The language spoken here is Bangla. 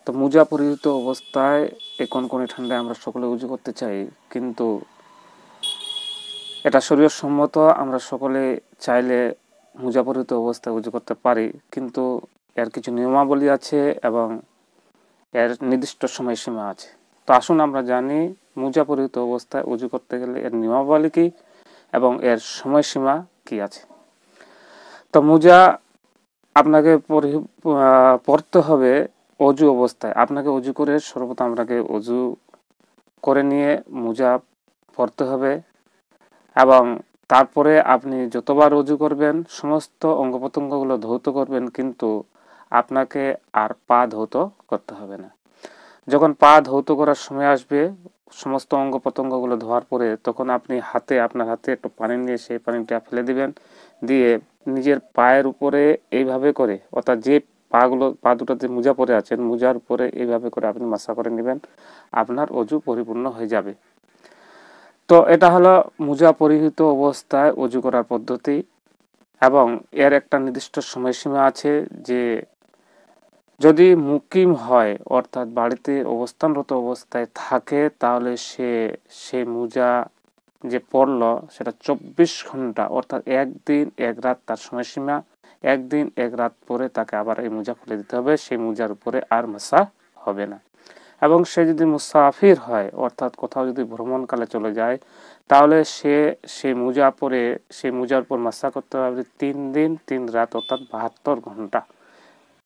তো মোজা পরিহিত অবস্থায় এই কনকনে ঠান্ডায় আমরা সকলে উজু করতে চাই, কিন্তু এটা শরীয়তসম্মত। আমরা সকলে চাইলে মোজা পরিহিত অবস্থায় উজু করতে পারি, কিন্তু এর কিছু নিয়মাবলী আছে এবং এর নির্দিষ্ট সময়সীমা আছে। তো আসুন আমরা জানি মোজা পরিহিত অবস্থায় উজু করতে গেলে এর নিয়মাবলী কী এবং এর সময়সীমা কী আছে। তো মোজা আপনাকে পরতে হবে অজু অবস্থায়। আপনাকে অজু করে সর্বপ্রথম আপনাকে অজু করে নিয়ে মোজা পরতে হবে, এবং তারপরে আপনি যতবার অজু করবেন সমস্ত অঙ্গ প্রত্যঙ্গগুলো ধৌত করবেন, কিন্তু আপনাকে আর পা ধৌত করতে হবে না। যখন পা ধৌত করার সময় আসবে, সমস্ত অঙ্গ প্রত্যঙ্গগুলো ধোয়ার পরে, তখন আপনি আপনার হাতে একটু পানি নিয়ে সেই পানিটা ফেলে দিবেন, দিয়ে নিজের পায়ের উপরে এইভাবে করে, অর্থাৎ যে পা দুটোতে মোজা পরে আছেন মোজার উপরে এইভাবে করে আপনি মাসা করে নেবেন, আপনার অজু পরিপূর্ণ হয়ে যাবে। তো এটা হলো মোজা পরিহিত অবস্থায় অজু করার পদ্ধতি, এবং এর একটা নির্দিষ্ট সময়সীমা আছে যে যদি মুকিম হয়, অর্থাৎ বাড়িতে অবস্থানরত অবস্থায় থাকে, তাহলে সেই মোজা যে পড়ল সেটা 24 ঘন্টা, অর্থাৎ একদিন এক রাত তার সময়সীমা। একদিন এক রাত পরে তাকে আবার এই মোজা খুলে দিতে হবে, সেই মোজার উপরে আর মাসা হবে না। এবং সে যদি মুসাফির হয়, অর্থাৎ কোথাও যদি ভ্রমণকালে চলে যায়, তাহলে সেই মোজার উপর মাসা করতে হবে 3 দিন 3 রাত, অর্থাৎ 72 ঘন্টা।